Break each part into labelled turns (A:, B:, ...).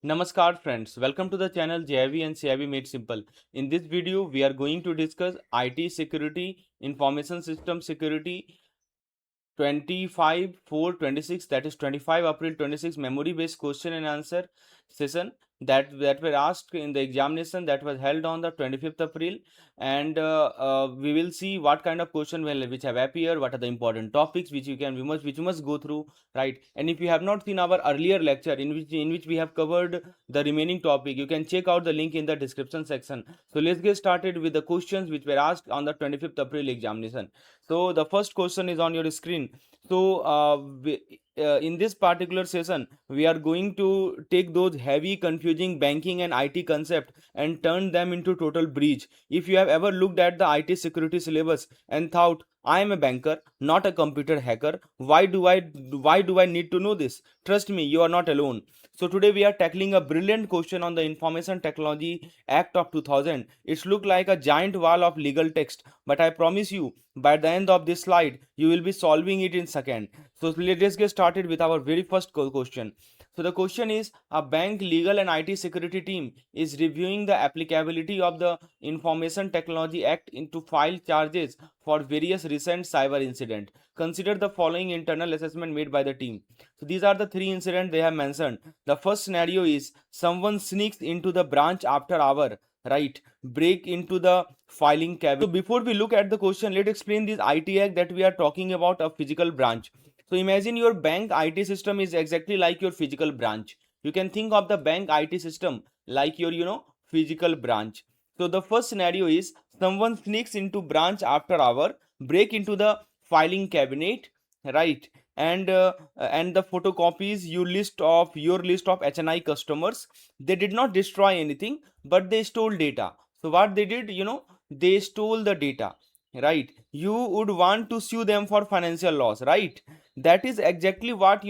A: Namaskar friends, welcome to the channel JIV and CIV Made Simple. In this video, we are going to discuss IT security, information system security 25/4/26, that is 25 April 26 memory based question and answer session that were asked in the examination that was held on the 25th April. And we will see what kind of question which have appeared, what are the important topics which you must go through, right? And if you have not seen our earlier lecture in which we have covered the remaining topic, you can check out the link in the description section. So let's get started with the questions which were asked on the 25th April examination. So the first question is on your screen. So in this particular session, we are going to take those heavy, confusing banking and IT concept and turn them into total breach. If you have ever looked at the IT security syllabus and thought, I am a banker, not a computer hacker. Why do I need to know this? Trust me, you are not alone. So today we are tackling a brilliant question on the Information Technology Act of 2000. It's look like a giant wall of legal text, but I promise you, by the end of this slide, you will be solving it in second. So let's get started with our very first question. So the question is, a bank legal and IT security team is reviewing the applicability of the Information Technology Act into file charges for various recent cyber incident. Consider the following internal assessment made by the team. So these are the three incidents they have mentioned. The first scenario is someone sneaks into the branch after hour, right? Break into the filing cabinet. So before we look at the question, let's explain this IT Act that we are talking about, a physical branch. So imagine your bank IT system is exactly like your physical branch. You can think of the bank IT system like your, physical branch. So the first scenario is someone sneaks into branch after hour, break into the filing cabinet, right? And the photocopies your list of HNI customers. They did not destroy anything, but they stole data. So what they did, they stole the data, right? You would want to sue them for financial loss, right? That is exactly what,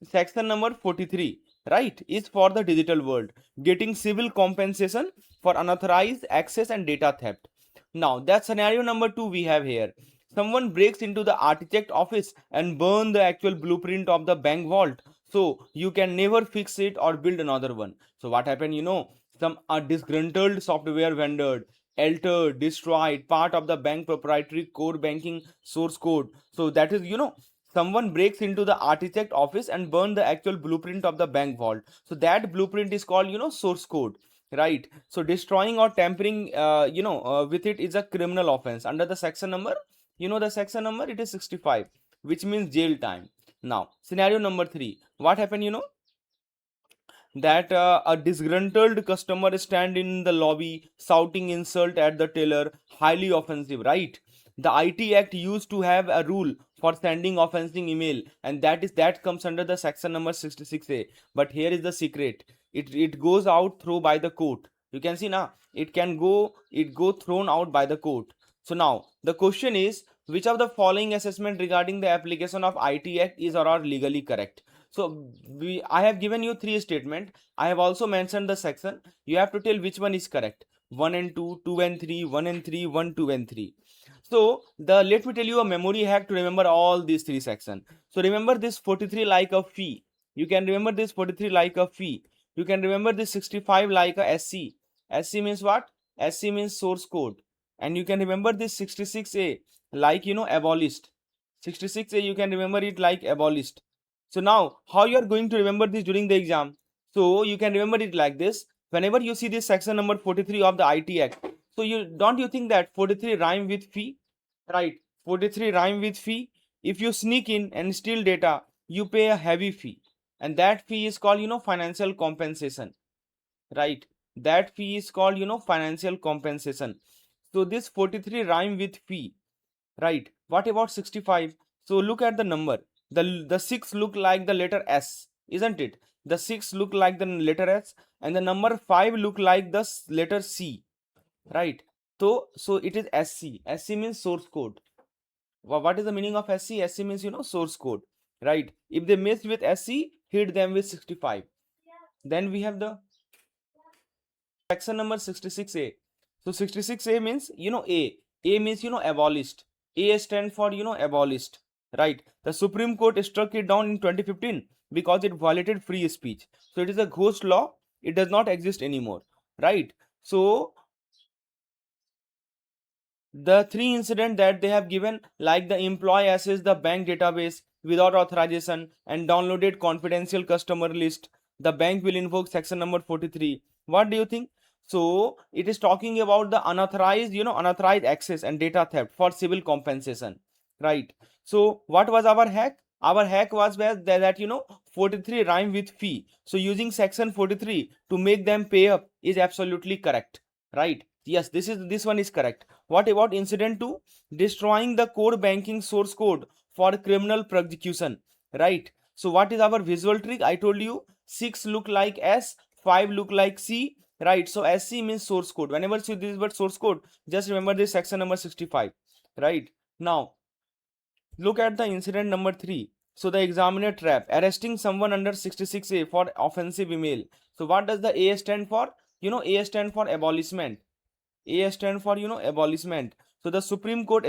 A: section number 43, right, is for the digital world, getting civil compensation for unauthorized access and data theft. Now that scenario number 2 we have here. Someone breaks into the architect office and burn the actual blueprint of the bank vault, so you can never fix it or build another one. So what happened, some a disgruntled software vendor altered, destroyed part of the bank proprietary core banking source code. So that is, someone breaks into the architect office and burn the actual blueprint of the bank vault. So that blueprint is called, source code, right? So destroying or tampering, with it is a criminal offense under the section number. The section number, it is 65, which means jail time. Now scenario number 3, what happened, that a disgruntled customer stand in the lobby shouting insult at the teller, highly offensive, right? The IT Act used to have a rule for sending offensive email, and that comes under the section number 66A. But here is the secret, it goes out through by the court. You can see now, it go thrown out by the court. So now the question is, which of the following assessment regarding the application of IT Act is or are legally correct? So I have given you three statement. I have also mentioned the section. You have to tell which one is correct. 1 and 2, 2 and 3, 1 and 3, 1, 2 and 3. So let me tell you a memory hack to remember all these three sections. So remember this 43 like a fee. You can remember this 43 like a fee. You can remember this 65 like a SC. SC means what? SC means source code. And you can remember this 66A like, abolished. 66A, you can remember it like abolished. So now, how you are going to remember this during the exam? So you can remember it like this. Whenever you see this section number 43 of the IT Act, so you think that 43 rhyme with fee, right? 43 rhyme with fee. If you sneak in and steal data, you pay a heavy fee, and that fee is called, financial compensation, right? That fee is called, financial compensation. So this 43 rhyme with fee, right? What about 65? So look at the number. The 6 look like the letter S, isn't it? The 6 look like the letter S, and the number 5 look like the letter C, right? So it is SC. SC means source code. What is the meaning of SC? SC means, source code, right? If they mess with SC, hit them with 65. Then we have the section number 66A. So 66A means, A. A means, abolished. A stand for, abolished, right? The Supreme Court struck it down in 2015 because it violated free speech. So it is a ghost law. it does not exist anymore, right? So the three incident that they have given, like the employee accessed the bank database without authorization and downloaded confidential customer list, the bank will invoke section number 43. What do you think? So it is talking about the unauthorized, unauthorized access and data theft for civil compensation, right? So what was our hack? Our hack was where that 43 rhyme with fee, so using section 43 to make them pay up is absolutely correct, right? Yes, this one is correct. What about incident 2? Destroying the core banking source code for criminal prosecution, right? So what is our visual trick? I told you 6 look like S, 5 look like C, right? So SC means source code. Whenever you see this word source code, just remember this section number 65, right? Now look at the incident number 3. So the examiner trap, arresting someone under 66A for offensive email. So what does the A stand for? A stand for abolishment. A stand for abolishment. So the Supreme Court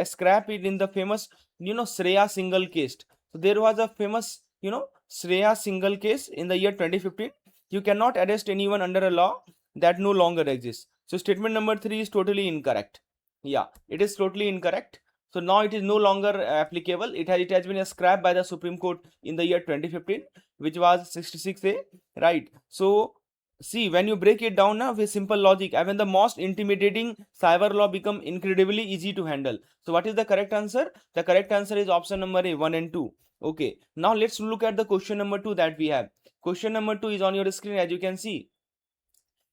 A: scrap it in the famous Shreya single case. So there was a famous Shreya single case in the year 2015. You cannot arrest anyone under a law that no longer exists. So statement number 3 is totally incorrect. Yeah, it is totally incorrect. So now it is no longer applicable. It has been scrapped by the Supreme Court in the year 2015, which was 66A, right? So see, when you break it down now with simple logic, and when the most intimidating cyber law become incredibly easy to handle. So what is the correct answer? The correct answer is option number A, 1 and 2. Okay, now let's look at the question number 2 that we have. Question number 2 is on your screen, as you can see.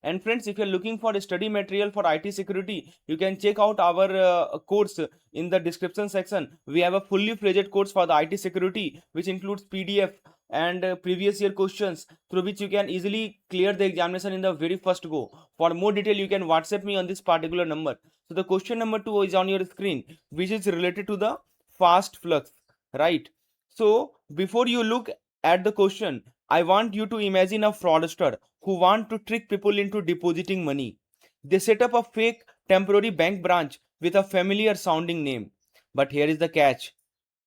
A: And friends, if you're looking for study material for IT security, you can check out our course in the description section. We have a fully fledged course for the IT security, which includes PDF and previous year questions, through which you can easily clear the examination in the very first go. For more detail, you can WhatsApp me on this particular number. So the question number 2 is on your screen, which is related to the fast flux, right? So before you look at the question, I want you to imagine a fraudster who want to trick people into depositing money. They set up a fake temporary bank branch with a familiar sounding name. But here is the catch.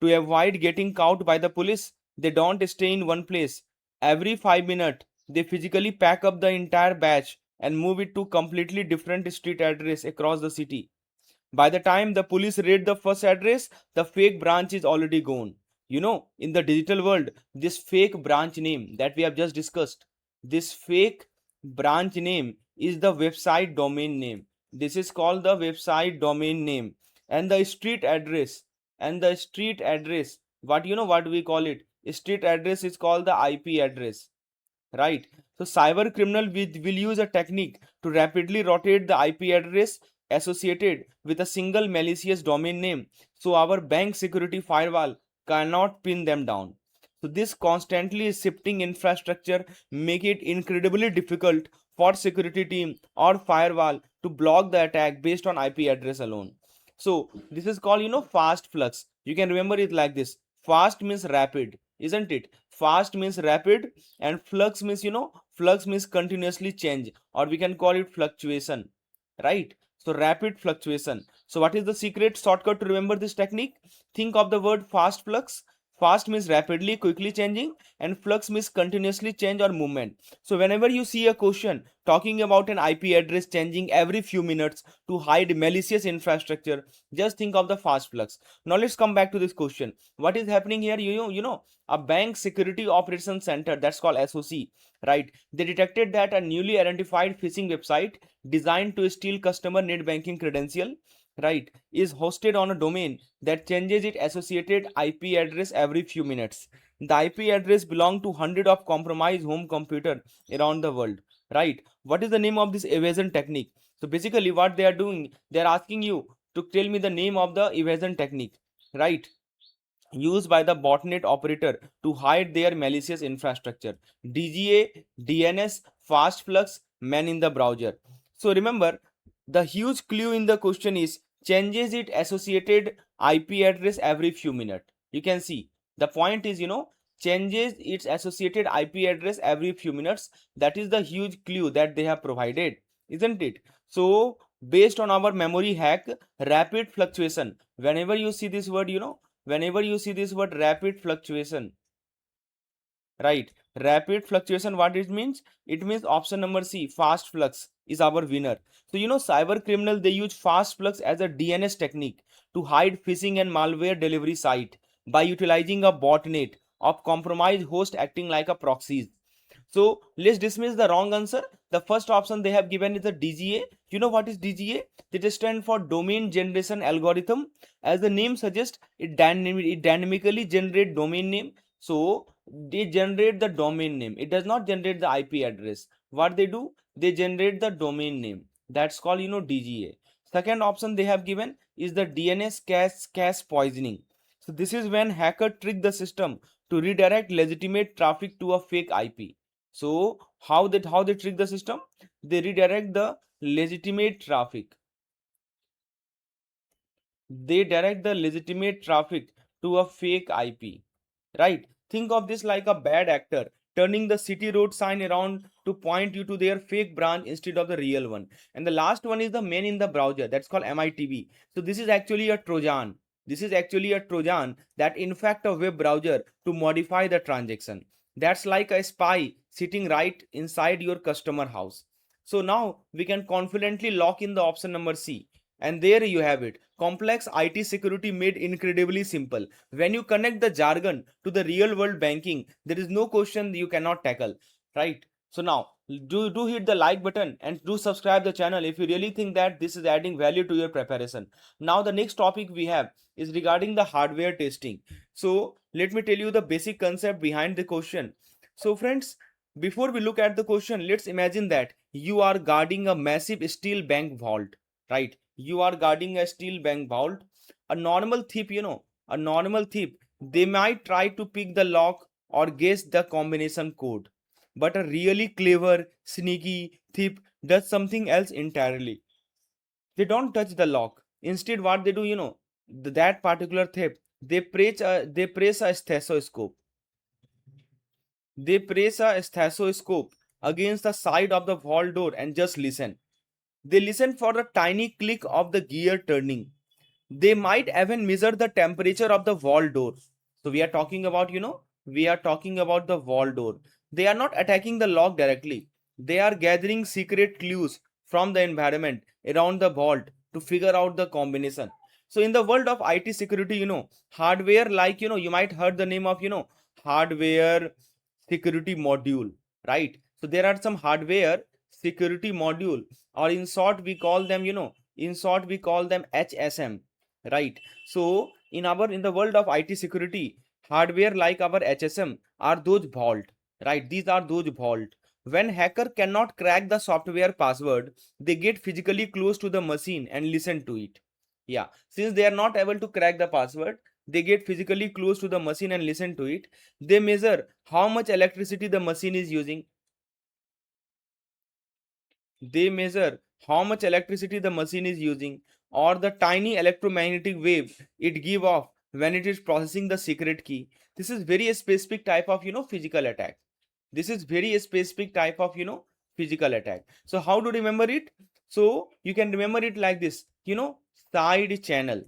A: To avoid getting caught by the police, they don't stay in one place. Every 5 minutes, they physically pack up the entire batch and move it to completely different street address across the city. By the time the police raid the first address, the fake branch is already gone. In the digital world, this fake branch name that we have just discussed, this fake branch name is the website domain name. This is called the website domain name. And the street address, what we call it? Street address is called the IP address, right? So cyber criminal will use a technique to rapidly rotate the IP address associated with a single malicious domain name, so our bank security firewall cannot pin them down. So this constantly shifting infrastructure make it incredibly difficult for security team or firewall to block the attack based on IP address alone. So this is called fast flux. You can remember it like this. Fast means rapid, isn't it? Fast means rapid, and flux means flux means continuously change, or we can call it fluctuation, right? So rapid fluctuation. So what is the secret shortcut to remember this technique? Think of the word fast flux. Fast means rapidly, quickly changing, and flux means continuously change or movement. So whenever you see a question talking about an IP address changing every few minutes to hide malicious infrastructure, just think of the fast flux. Now let's come back to this question. What is happening here? A bank security operations center, that's called SOC, right? They detected that a newly identified phishing website designed to steal customer net banking credential, right, is hosted on a domain that changes its associated IP address every few minutes. The IP address belong to hundred of compromised home computer around the world, right? What is the name of this evasion technique? So basically what they are doing, they are asking you to tell me the name of the evasion technique, right, used by the botnet operator to hide their malicious infrastructure. DGA, DNS, fast flux, man in the browser. So remember, the huge clue in the question is changes its associated IP address every few minutes. You can see the point is changes its associated IP address every few minutes. That is the huge clue that they have provided, isn't it? So based on our memory hack, rapid fluctuation, whenever you see this word rapid fluctuation, right? Rapid fluctuation, what it means? It means option number C, fast flux is our winner. So cyber criminal, they use fast flux as a DNS technique to hide phishing and malware delivery site by utilizing a botnet of compromised host acting like a proxies. So let's dismiss the wrong answer. The first option they have given is the DGA. You know what is DGA? It stands for domain generation algorithm. As the name suggests, it dynamically generate domain name. So they generate the domain name. It does not generate the IP address. What they do? They generate the domain name. That's called DGA. Second option they have given is the DNS cache poisoning. So this is when hacker trick the system to redirect legitimate traffic to a fake IP. So how they trick the system? They redirect the legitimate traffic. They direct the legitimate traffic to a fake IP. Right? Think of this like a bad actor turning the city road sign around to point you to their fake branch instead of the real one. And the last one is the man in the browser. That's called MITB. So this is actually a Trojan. This is actually a Trojan that infect a web browser to modify the transaction. That's like a spy sitting right inside your customer house. So now we can confidently lock in the option number C. And there you have it. Complex IT security made incredibly simple. When you connect the jargon to the real world banking, there is no question you cannot tackle, right? So now do hit the like button and do subscribe the channel if you really think that this is adding value to your preparation. Now the next topic we have is regarding the hardware testing. So let me tell you the basic concept behind the question. So friends, before we look at the question, let's imagine that you are guarding a massive steel bank vault, right? You are guarding a steel bank vault. A normal thief, a normal thief, they might try to pick the lock or guess the combination code. But a really clever, sneaky thief does something else entirely. They don't touch the lock. Instead, what they do, that particular thief, they press a stethoscope. They press a stethoscope against the side of the vault door and just listen. They listen for the tiny click of the gear turning. They might even measure the temperature of the wall door. So we are talking about, we are talking about the wall door. They are not attacking the lock directly. They are gathering secret clues from the environment around the vault to figure out the combination. So in the world of IT security, hardware like, you might heard the name of, hardware security module, right? So there are some hardware security module, or in short we call them, HSM, right? So in the world of IT security, hardware like our HSM are those vault, right? These are those vault. When hacker cannot crack the software password, they get physically close to the machine and listen to it. Yeah, since they are not able to crack the password, they get physically close to the machine and listen to it. They measure how much electricity the machine is using. They measure how much electricity the machine is using, or the tiny electromagnetic wave it give off when it is processing the secret key. This is very specific type of physical attack. This is very specific type of physical attack. So how to remember it? So you can remember it like this, side channel,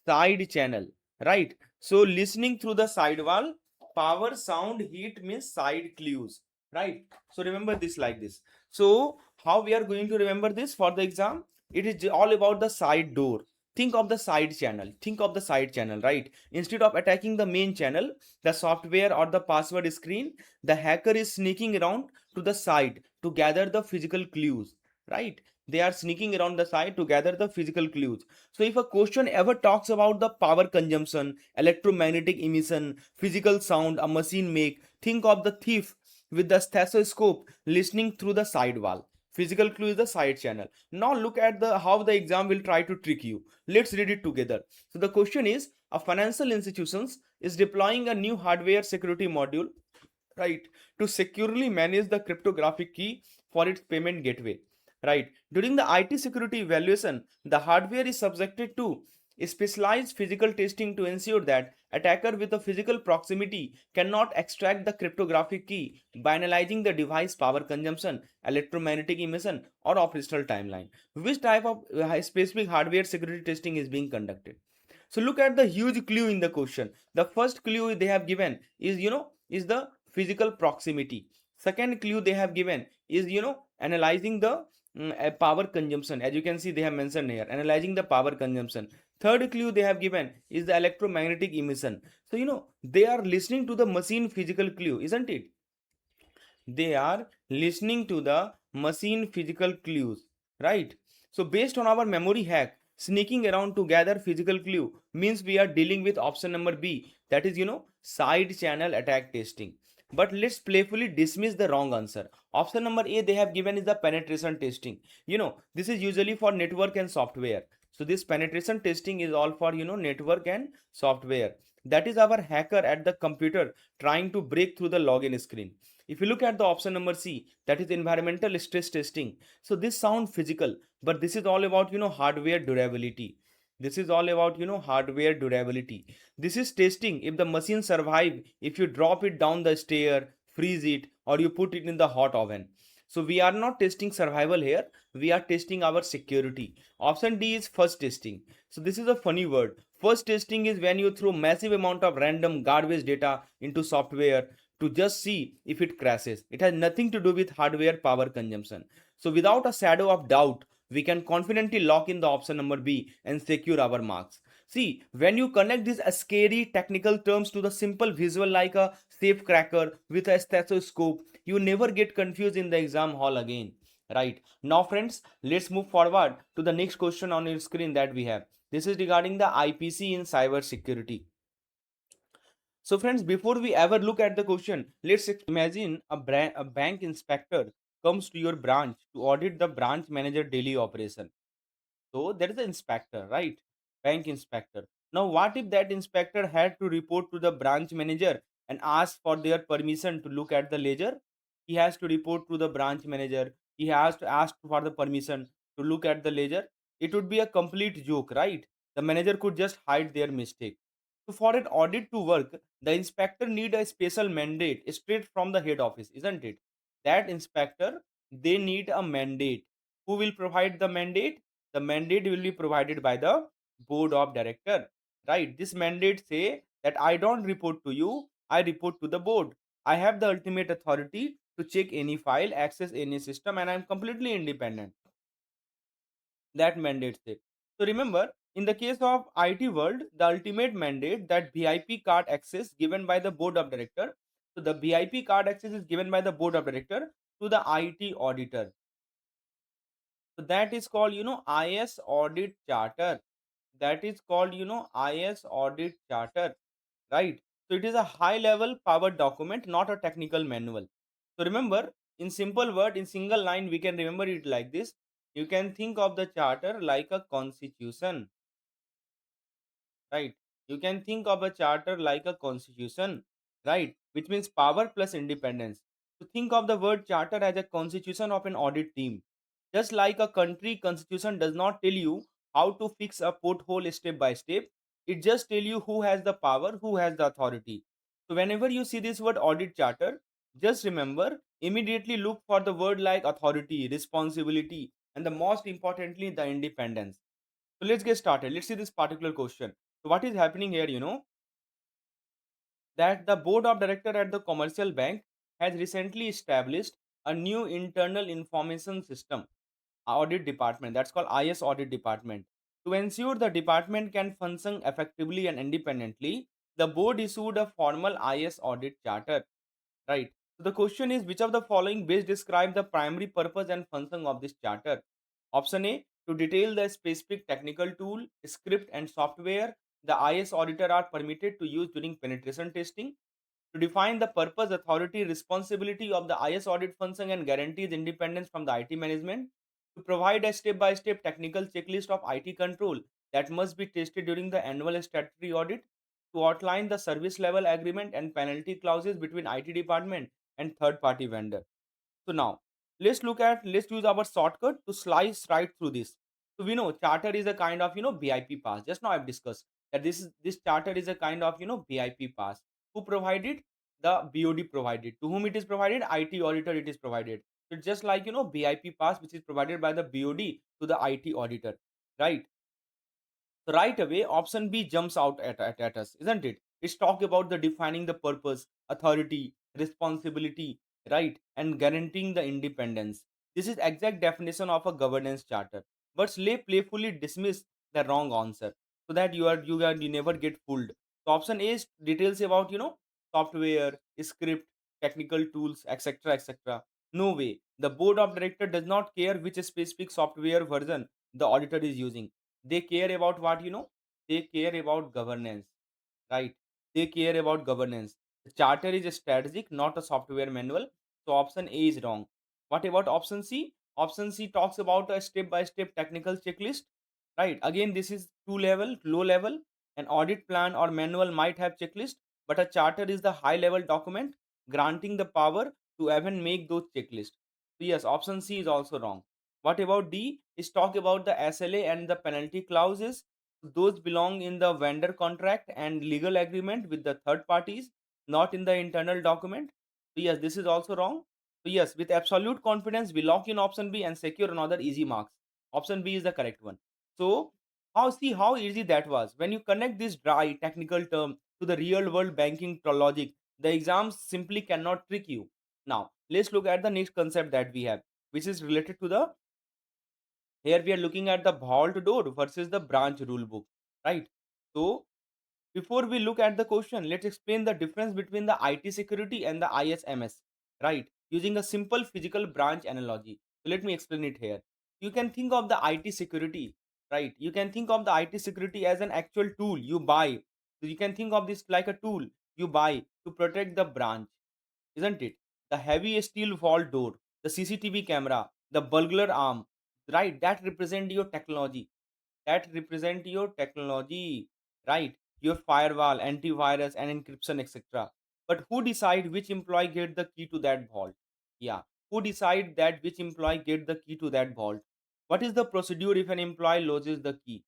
A: side channel, right? So listening through the sidewall, power, sound, heat means side clues, right? So remember this like this. So how we are going to remember this for the exam? It is all about the side door. Think of the side channel. Think of the side channel, right? Instead of attacking the main channel, the software or the password screen, the hacker is sneaking around to the side to gather the physical clues, right? They are sneaking around the side to gather the physical clues. So if a question ever talks about the power consumption, electromagnetic emission, physical sound a machine make, think of the thief with the stethoscope listening through the side wall. Physical clue is the side channel. Now look at the how the exam will try to trick you. Let's read it together. So the question is, a financial institutions is deploying a new hardware security module, right, to securely manage the cryptographic key for its payment gateway, right? During the IT security evaluation, the hardware is subjected to specialized physical testing to ensure that attacker with a physical proximity cannot extract the cryptographic key by analyzing the device power consumption, electromagnetic emission, or operational timeline. Which type of specific hardware security testing is being conducted? So look at the huge clue in the question. The first clue they have given is, is the physical proximity. Second clue they have given is, analyzing the power consumption. As you can see, they have mentioned here, analyzing the power consumption. Third clue they have given is the electromagnetic emission. So, they are listening to the machine physical clue, isn't it? They are listening to the machine physical clues, right? So based on our memory hack, sneaking around to gather physical clue means we are dealing with option number B, that is, side channel attack testing. But let's playfully dismiss the wrong answer. Option number A they have given is the penetration testing. This is usually for network and software. So this penetration testing is all for, network and software. That is our hacker at the computer trying to break through the login screen. If you look at the option number C, that is environmental stress testing. So this sounds physical, but this is all about, hardware durability. This is all about, hardware durability. This is testing if the machine survive if you drop it down the stair, freeze it, or you put it in the hot oven. So we are not testing survival here. We are testing our security. Option D is first testing. So this is a funny word. First testing is when you throw massive amount of random garbage data into software to just see if it crashes. It has nothing to do with hardware power consumption. So without a shadow of doubt, we can confidently lock in the option number B and secure our marks. See, when you connect these scary technical terms to the simple visual like a safe cracker with a stethoscope, you never get confused in the exam hall again. Right. Now, friends, let's move forward to the next question on your screen that we have. This is regarding the IPC in cyber security. So friends, before we ever look at the question, let's imagine a bank inspector comes to your branch to audit the branch manager daily operation. So there is an inspector, right? Bank inspector. Now, what if that inspector had to report to the branch manager and ask for their permission to look at the ledger? He has to report to the branch manager. He has to ask for the permission to look at the ledger. It would be a complete joke, right? The manager could just hide their mistake. So for an audit to work, the inspector need a special mandate straight from the head office, isn't it? That inspector, they need a mandate. Who will provide the mandate? The mandate will be provided by the board of director, right? This mandate say that I don't report to you, I report to the board. I have the ultimate authority to check any file, access any system, and I'm completely independent. That mandate say. So remember, in the case of IT world, the ultimate mandate, that VIP card access given by the board of director. So the VIP card access is given by the board of director to the IT auditor. So that is called, IS audit charter. That is called, IS audit charter, right? So it is a high level power document, not a technical manual. So remember, in simple word, in single line, we can remember it like this. You can think of the charter like a constitution, right? You can think of a charter like a constitution, right? Which means power plus independence. So think of the word charter as a constitution of an audit team. Just like a country constitution does not tell you how to fix a pothole step by step, it just tell you who has the power, who has the authority. So whenever you see this word audit charter, just remember, immediately look for the word like authority, responsibility, and the most importantly, the independence. So let's get started. Let's see this particular question. So what is happening here, that the board of director at the commercial bank has recently established a new internal information system audit department, that's called IS audit department. To ensure the department can function effectively and independently, the board issued a formal IS audit charter. Right. So the question is, which of the following best describe the primary purpose and function of this charter? Option A, to detail the specific technical tool, script and software the IS auditor are permitted to use during penetration testing. To define the purpose, authority, responsibility of the IS audit function and guarantees independence from the IT management. To provide a step-by-step technical checklist of IT control that must be tested during the annual statutory audit. To outline the service level agreement and penalty clauses between IT department and third party vendor. So now let's use our shortcut to slice right through this. So we know charter is a kind of BIP pass. Just now I've discussed that this charter is a kind of BIP pass. Who provided? The BOD provided. To whom it is provided? IT auditor it is provided. So it's just like BIP pass which is provided by the BOD to the IT auditor, right? So right away, option B jumps out at us, isn't it? It's talk about the defining the purpose, authority, responsibility, right, and guaranteeing the independence. This is exact definition of a governance charter. But slay playfully dismiss the wrong answer so that you never get fooled. So option A is details about software, script, technical tools, etc. etc. No way. The board of director does not care which specific software version the auditor is using. They care about what they care about governance, right? They care about governance. The charter is strategic, not a software manual. So option A is wrong. What about option C? Option C talks about a step by step technical checklist, right? Again, this is two level, low level. An audit plan or manual might have checklist, but a charter is the high level document granting the power to even make those checklists. So yes, option C is also wrong. What about D? Is talk about the SLA and the penalty clauses. Those belong in the vendor contract and legal agreement with the third parties, not in the internal document. So yes, this is also wrong. So yes, with absolute confidence, we lock in option B and secure another easy marks. Option B is the correct one. So how easy that was. When you connect this dry technical term to the real world banking logic, the exams simply cannot trick you. Now let's look at the next concept that we have, which is related to the, here we are looking at the vault door versus the branch rule book, right? So before we look at the question, let's explain the difference between the IT security and the ISMS, right? Using a simple physical branch analogy. So let me explain it here. You can think of the IT security, right? You can think of the IT security as an actual tool you buy. So you can think of this like a tool you buy to protect the branch, isn't it? The heavy steel vault door, the CCTV camera, the burglar arm, right? That represent your technology, right? Your firewall, antivirus, and encryption, etc. But who decide which employee get the key to that vault? Yeah, who decide that which employee get the key to that vault? What is the procedure if an employee loses the key?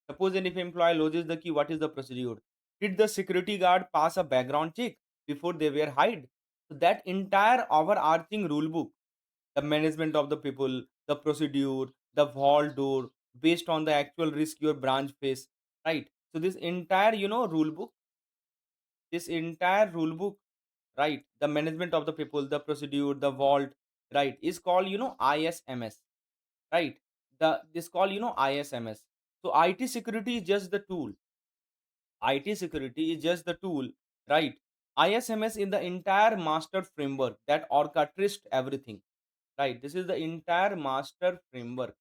A: Suppose if employee loses the key, what is the procedure? Did the security guard pass a background check before they were hired? So that entire overarching rule book, the management of the people, the procedure, the vault door, based on the actual risk your branch face, right? So this entire, this entire rule book, right? The management of the people, the procedure, the vault, right, is called, ISMS, right? The this called, ISMS. So IT security is just the tool. IT security is just the tool, right? ISMS in the entire master framework that orchestrates everything, right? This is the entire master framework,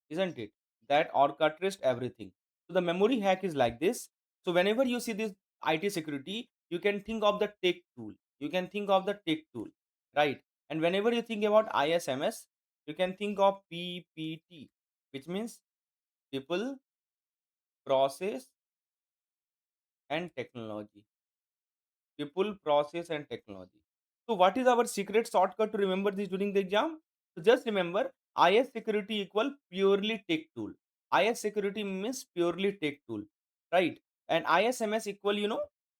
A: isn't it? That orchestrates everything. So the memory hack is like this. So whenever you see this IT security, you can think of the tech tool. You can think of the tech tool, right? And whenever you think about ISMS, you can think of PPT, which means people, process, and technology. People, process, and technology. So, what is our secret shortcut to remember this during the exam? So, just remember IS security equal purely tech tool. IS security means purely tech tool, right? And ISMS equal,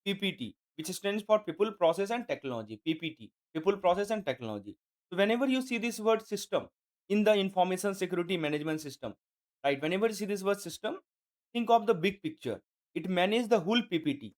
A: PPT, which stands for people, process, and technology. PPT, people, process, and technology. So, whenever you see this word system in the information security management system, right? Whenever you see this word system, think of the big picture. It manages the whole PPT,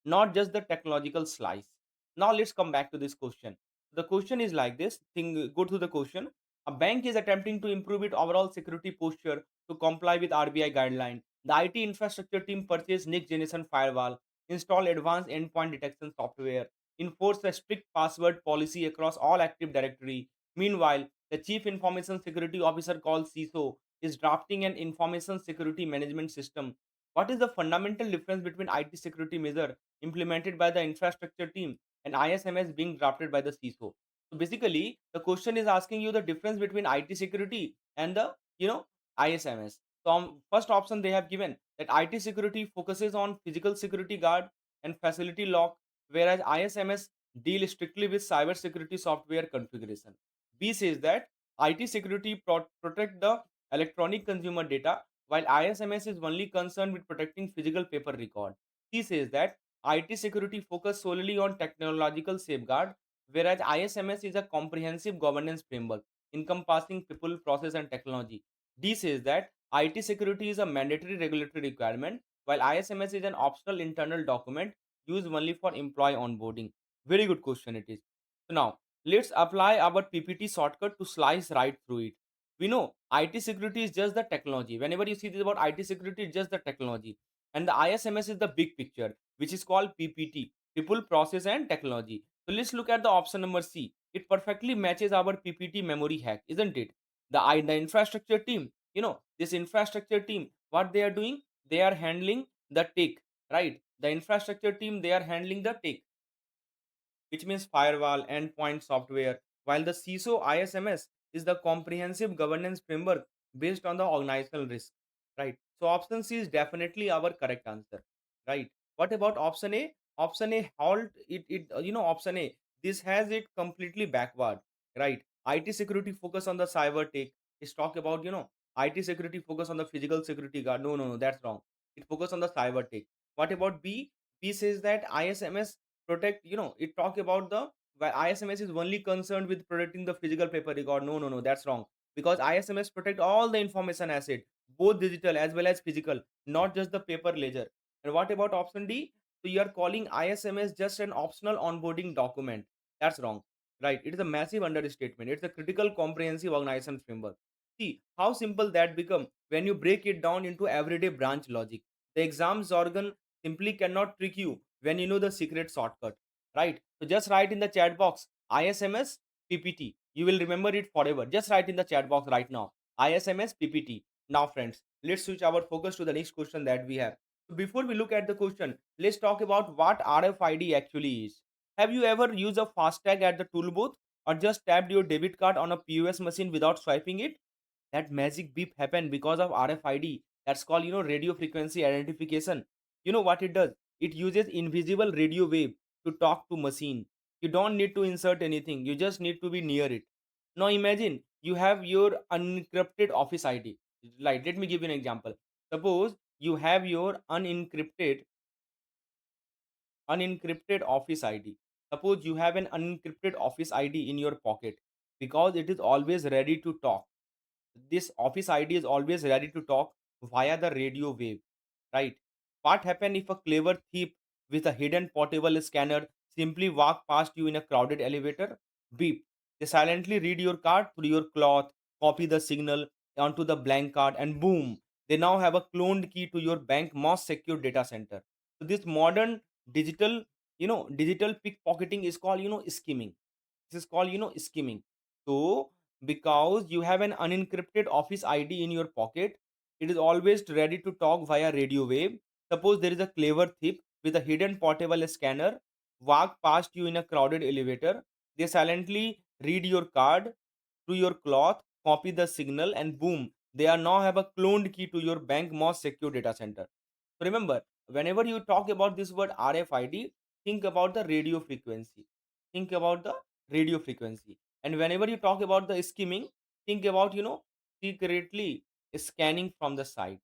A: not just the technological slice. Now let's come back to this question. The question is like this. Go to the question. A bank is attempting to improve its overall security posture to comply with RBI guideline. The IT infrastructure team purchased next generation firewall, install advanced endpoint detection software, enforce a strict password policy across all Active Directory. Meanwhile, the Chief Information Security Officer called CISO is drafting an information security management system. What is the fundamental difference between IT security measure implemented by the infrastructure team and ISMS being drafted by the CISO? So basically, the question is asking you the difference between IT security and the ISMS. So first option they have given that IT security focuses on physical security guard and facility lock, whereas ISMS deal strictly with cyber security software configuration. B says that IT security protect the electronic consumer data, while ISMS is only concerned with protecting physical paper record. C says that IT security focus solely on technological safeguard, whereas ISMS is a comprehensive governance framework encompassing people, process, and technology. D says that IT security is a mandatory regulatory requirement, while ISMS is an optional internal document used only for employee onboarding? Very good question it is. So now let's apply our PPT shortcut to slice right through it. We know IT security is just the technology. Whenever you see this about IT security, it's just the technology. And the ISMS is the big picture, which is called PPT, people, process, and technology. So let's look at the option number C. It perfectly matches our PPT memory hack, isn't it? The infrastructure team, this infrastructure team, what they are doing? They are handling the tech, right? The infrastructure team, they are handling the tech, which means firewall, endpoint software, while the CISO ISMS is the comprehensive governance framework based on the organizational risk, right? So option C is definitely our correct answer, right? What about option A? Option A halt option A. This has it completely backward, right? IT security focus on the cyber tech. It's talk about IT security focus on the physical security guard. No, no, no, that's wrong. It focus on the cyber tech. What about B? B says that ISMS protect, it talk about the why ISMS is only concerned with protecting the physical paper record. No, no, no, that's wrong, because ISMS protect all the information asset, both digital as well as physical, not just the paper ledger. And what about option D? So you are calling ISMS just an optional onboarding document. That's wrong, right? It is a massive understatement. It's a critical comprehensive organization framework. See how simple that become when you break it down into everyday branch logic. The exams organ simply cannot trick you when you know the secret shortcut, right? So just write in the chat box ISMS PPT. You will remember it forever. Just write in the chat box right now ISMS PPT. Now, friends, let's switch our focus to the next question that we have. So before we look at the question, let's talk about what RFID actually is. Have you ever used a FASTag at the tool booth or just tapped your debit card on a POS machine without swiping it? That magic beep happened because of RFID. That's called, radio frequency identification. You know what it does? It uses invisible radio wave to talk to machine. You don't need to insert anything. You just need to be near it. Now imagine you have your unencrypted office ID. Like, let me give you an example. Suppose you have your unencrypted office ID. Suppose you have an unencrypted office ID in your pocket because it is always ready to talk. This office ID is always ready to talk via the radio wave, right? What happen if a clever thief with a hidden portable scanner simply walk past you in a crowded elevator? Beep. They silently read your card through your cloth, copy the signal onto the blank card, and boom, they now have a cloned key to your bank most secure data center. So this modern digital, digital pickpocketing is called, skimming. This is called, skimming. So because you have an unencrypted office ID in your pocket, it is always ready to talk via radio wave. Suppose there is a clever thief with a hidden portable scanner walk past you in a crowded elevator. They silently read your card through your cloth, copy the signal, and boom, they are now have a cloned key to your bank most secure data center. So remember, whenever you talk about this word RFID, think about the radio frequency. Think about the radio frequency. And whenever you talk about the skimming, think about, secretly scanning from the side.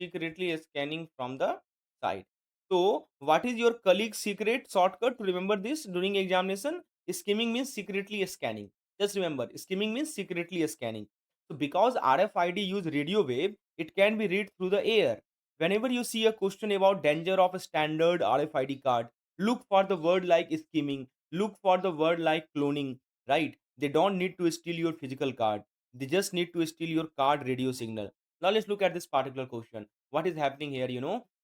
A: Secretly scanning from the side. So, what is your colleague's secret shortcut to remember this during examination? Skimming means secretly scanning. Just remember, skimming means secretly scanning. So, because RFID use radio wave, it can be read through the air. Whenever you see a question about danger of a standard RFID card, look for the word like skimming, look for the word like cloning, right? They don't need to steal your physical card. They just need to steal your card radio signal. Now let's look at this particular question. What is happening here?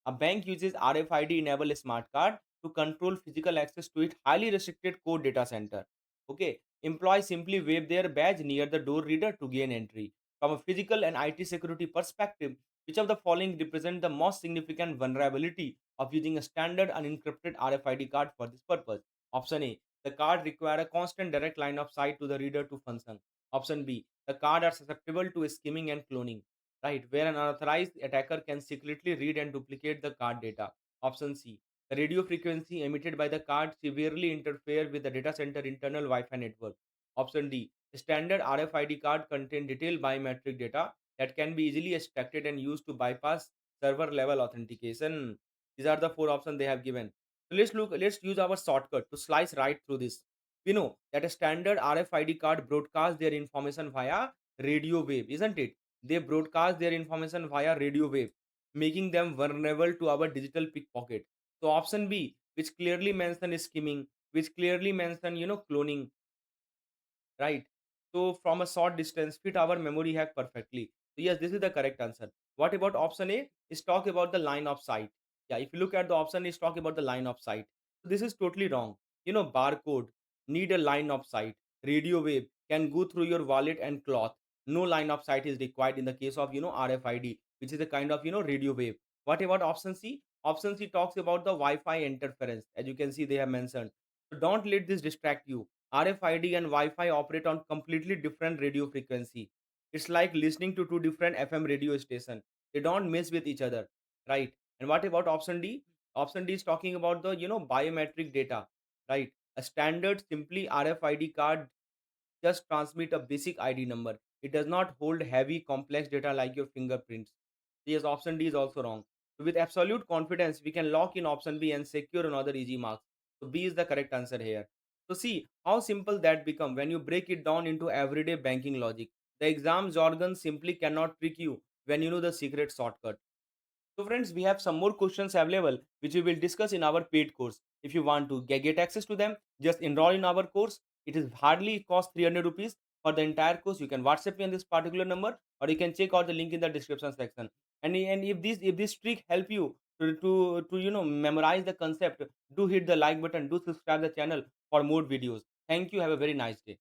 A: A bank uses RFID enable smart card to control physical access to its highly restricted core data center. Okay, employees simply wave their badge near the door reader to gain entry. From a physical and IT security perspective, which of the following represent the most significant vulnerability of using a standard unencrypted RFID card for this purpose? Option A: the card require a constant direct line of sight to the reader to function. Option B: the card are susceptible to skimming and cloning, right? Where an unauthorized attacker can secretly read and duplicate the card data. Option C: the radio frequency emitted by the card severely interfere with the data center internal Wi-Fi network. Option D: standard RFID card contain detailed biometric data that can be easily extracted and used to bypass server level authentication. These are the four options they have given. So let's use our shortcut to slice right through this. We know that a standard RFID card broadcasts their information via radio wave, isn't it? They broadcast their information via radio wave, making them vulnerable to our digital pickpocket. So option B, which clearly mention skimming, which clearly mention, cloning, right? So from a short distance, fit our memory hack perfectly. So yes, this is the correct answer. What about option A? Is talk about the line of sight. Yeah, if you look at the option is talk about the line of sight. So this is totally wrong. Barcode need a line of sight. Radio wave can go through your wallet and cloth. No line of sight is required in the case of RFID, which is a kind of radio wave. What about option C? Option C talks about the Wi-Fi interference. As you can see, they have mentioned. So don't let this distract you. RFID and Wi-Fi operate on completely different radio frequency. It's like listening to two different FM radio stations. They don't mess with each other, right? And what about option D? Option D is talking about the biometric data, right? A standard simply RFID card just transmit a basic ID number. It does not hold heavy complex data like your fingerprints. Yes, option D is also wrong. So with absolute confidence, we can lock in option B and secure another easy marks. So B is the correct answer here. So see how simple that become when you break it down into everyday banking logic. The exam jargon simply cannot trick you when you know the secret shortcut. So friends, we have some more questions available which we will discuss in our paid course. If you want to get access to them, just enroll in our course. It is hardly cost 300 rupees for the entire course. You can WhatsApp me on this particular number, or you can check out the link in the description section. And if this trick help you to memorize the concept, do hit the like button, do subscribe the channel for more videos. Thank you. Have a very nice day.